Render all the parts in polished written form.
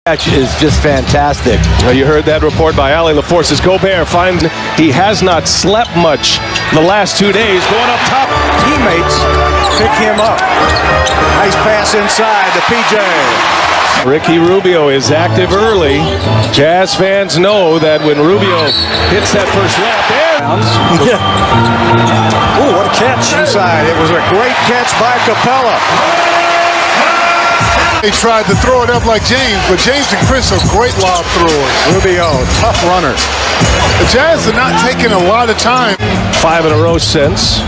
Catch is just fantastic. Well, you heard that report by Ali LaForce's Gobert finds he has not slept much the last 2 days. Going up top. Teammates pick him up. Nice pass inside to PJ. Ricky Rubio is active early. Jazz fans know that when Rubio hits that first lap, Ooh, what a catch inside. It was a great catch by Capella. They tried to throw it up like James, but James and Chris are great lob throwers. Rubio, tough runner. The Jazz are not taking a lot of time. 5 in a row since.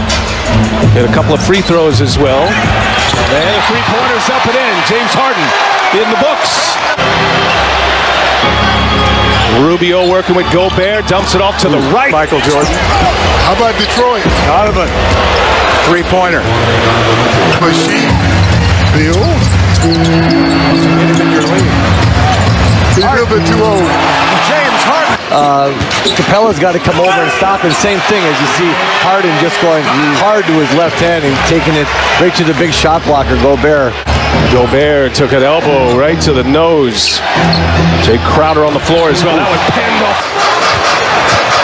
Hit a couple of free throws as well. And the three-pointers up and in. James Harden in the books. Rubio working with Gobert, dumps it off to the right. Michael Jordan. How about Detroit? Donovan. Three-pointer. Machine. Bill. Get him in your lead. He's a little bit too old. James Harden. Capella's got to come over and stop him. Same thing as you see Harden just going hard to his left hand and taking it right to the big shot blocker, Gobert. Gobert took an elbow right to the nose. Jay Crowder on the floor as well. That was penned off.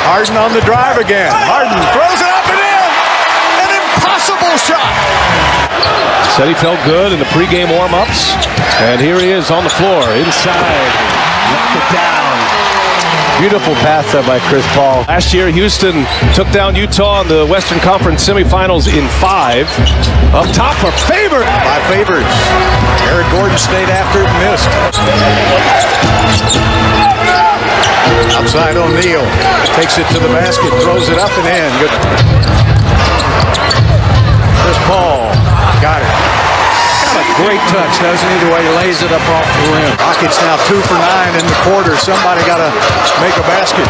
Harden on the drive again. Harden throws it up and in. An impossible shot. Said he felt good in the pregame warm-ups. And here he is on the floor, inside. Knocked it down. Beautiful pass there by Chris Paul. Last year, Houston took down Utah in the Western Conference semifinals in 5. Up top for Favors. By Favors. Eric Gordon stayed after it and missed. Outside O'Neal. Takes it to the basket, throws it up and in. Good. Chris Paul. Got it. Got a great touch, doesn't he, the way he lays it up off the rim. Rockets now 2 for 9 in the quarter. Somebody got to make a basket.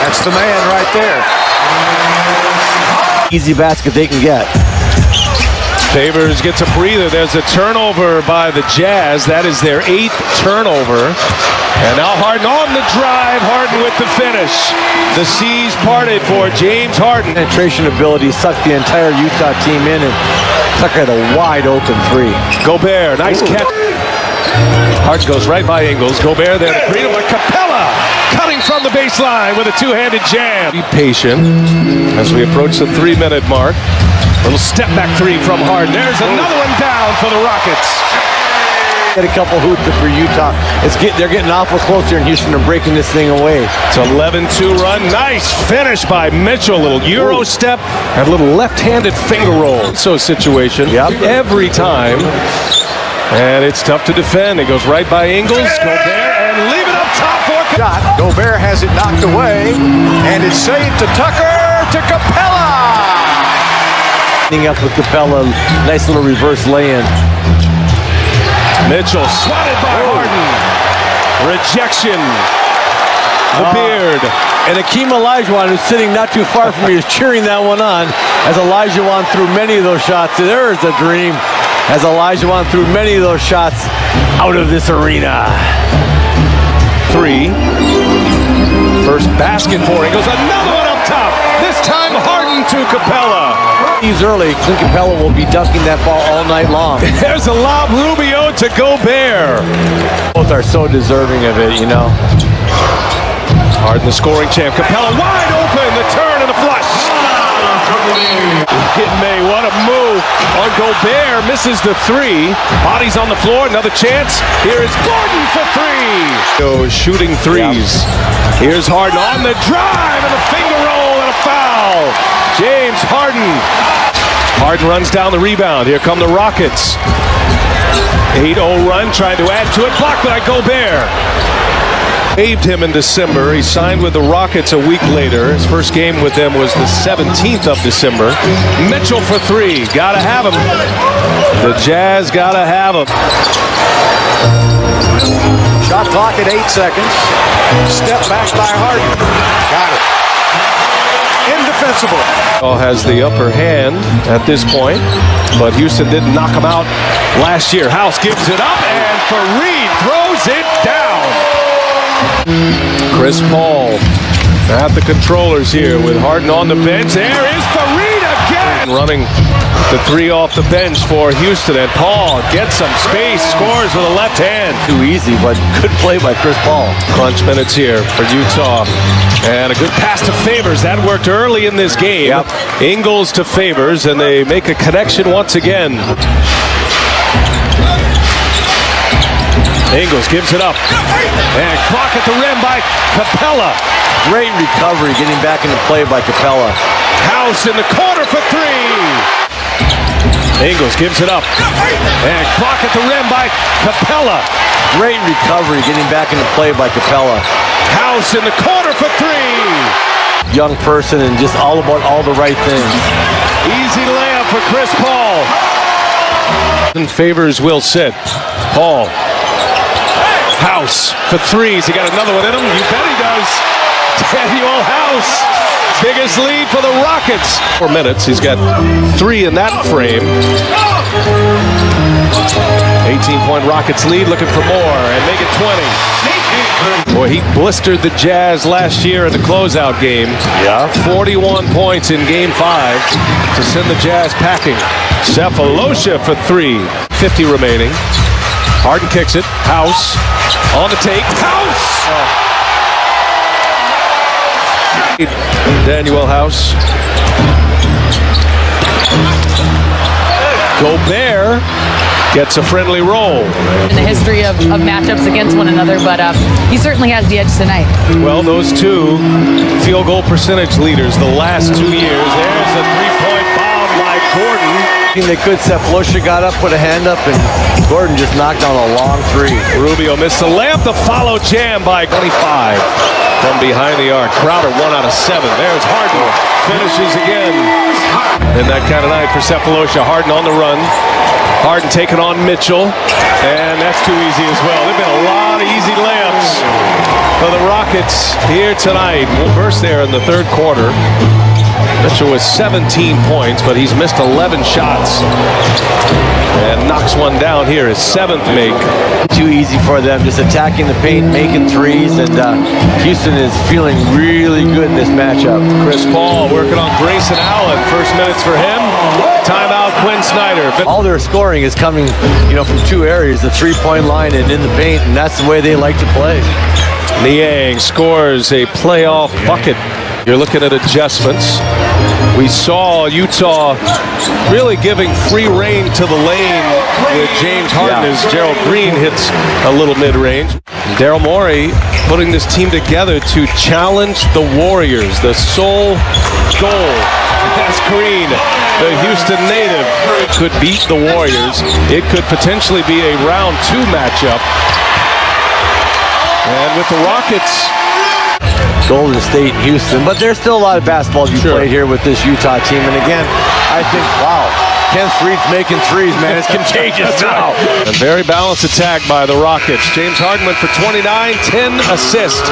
That's the man right there. Easy basket they can get. Favors gets a breather. There's a turnover by the Jazz. That is their 8th turnover. And now Harden on the drive. Harden with the finish. The seas parted for James Harden. Penetration ability sucked the entire Utah team in, and Tucker had a wide open 3. Gobert, nice catch. Harden goes right by Ingles. Gobert there to greet him, but Capella cutting from the baseline with a two-handed jam. Be patient as we approach the 3-minute mark. Little step back 3 from Harden. There's another one down for the Rockets. Get a couple hoops for Utah. They're getting awful close here in Houston and breaking this thing away. It's 11-2 run. Nice finish by Mitchell. Little Euro step and a little left-handed finger roll. So situation every time. And it's tough to defend. It goes right by Ingles. Gobert and leave it up top for Shot. Gobert has it knocked away. And it's saved to Tucker to Capella. Up with Capella. Nice little reverse lay-in. Mitchell swatted by Harden. Rejection. The beard. And Akeem Olajuwon, who's sitting not too far from me, is cheering that one on as Olajuwon threw many of those shots. There is a dream as Olajuwon threw many of those shots out of this arena. 3. First basket for Ingles. Another one up top. This time Harden to Capella. He's early. Clint Capella will be dunking that ball all night long. There's a lob. Rubio to Gobert. Both are so deserving of it, you know. Harden, the scoring champ. Capella wide open. The turn and the flush. It may. What a move on Gobert. Misses the 3. Bodies on the floor. Another chance. Here is Gordon for 3. Goes shooting 3s. Here's Harden on the drive and a finger roll and a foul. James Harden. Harden runs down the rebound. Here come the Rockets. 8-0 run, trying to add to it. Blocked by Gobert. Waived him in December. He signed with the Rockets a week later. His first game with them was the 17th of December. Mitchell for 3. Gotta have him. The Jazz gotta have him. Shot clock at 8 seconds. Step back by Harden. Got it. Indefensible. Has the upper hand at this point, but Houston didn't knock him out last year. House gives it up, and Fareed throws it down. Chris Paul at the controllers here with Harden on the bench. There is Fareed again. Running the three off the bench for Houston, and Paul gets some space, scores with a left hand. Too easy, but good play by Chris Paul. Crunch minutes here for Utah. And a good pass to Favors. That worked early in this game. Yep. Ingles to Favors, and they make a connection once again. Ingles gives it up. And clock at the rim by Capella. Great recovery getting back into play by Capella. House in the corner for three. Ingles gives it up. And clock at the rim by Capella. Great recovery getting back into play by Capella. House in the corner for three. Young person and just all about all the right things. Easy layup for Chris Paul. And Favors will sit. Paul. House for threes. He got another one in him. You bet he does. Daniel House. Biggest lead for the Rockets. 4 minutes. He's got 3 in that frame. 18-point Rockets lead. Looking for more and make it 20. Boy, he blistered the Jazz last year in the closeout game. Yeah. 41 points in Game 5 to send the Jazz packing. Cephalosha for 3. 50 remaining. Harden kicks it. House on the take. House! Daniel House. Gobert gets a friendly roll. In the history of matchups against one another, but he certainly has the edge tonight. Well, those two field goal percentage leaders the last 2 years. There's a three-point bomb by Gordon. They could. Cephalosha got up, put a hand up, and Gordon just knocked down a long three. Rubio missed the layup. The follow jam by 25 from behind the arc. Crowder 1 out of 7. There's Harden. Finishes again. And that kind of night for Cephalosha. Harden on the run. Harden taking on Mitchell. And that's too easy as well. There have been a lot of easy layups for the Rockets here tonight. We'll burst there in the third quarter. Mitchell with 17 points, but he's missed 11 shots. And knocks one down here, his 7th make. Too easy for them, just attacking the paint, making threes, and Houston is feeling really good in this matchup. Chris Paul working on Grayson Allen. First minutes for him. Timeout, Quinn Snyder. All their scoring is coming, from 2 areas, the three-point line and in the paint, and that's the way they like to play. Niang scores a playoff bucket. You're looking at adjustments. We saw Utah really giving free rein to the lane with James Harden as Gerald Green hits a little mid-range. Daryl Morey putting this team together to challenge the Warriors. The sole goal. That's Green, the Houston native, could beat the Warriors. It could potentially be a round 2 matchup. And with the Rockets, Golden State, Houston, but there's still a lot of basketball to be played here with this Utah team. And again, I think, wow, Ken Street's making threes, man. It's contagious now. A very balanced attack by the Rockets. James Harden went for 29, 10 assists.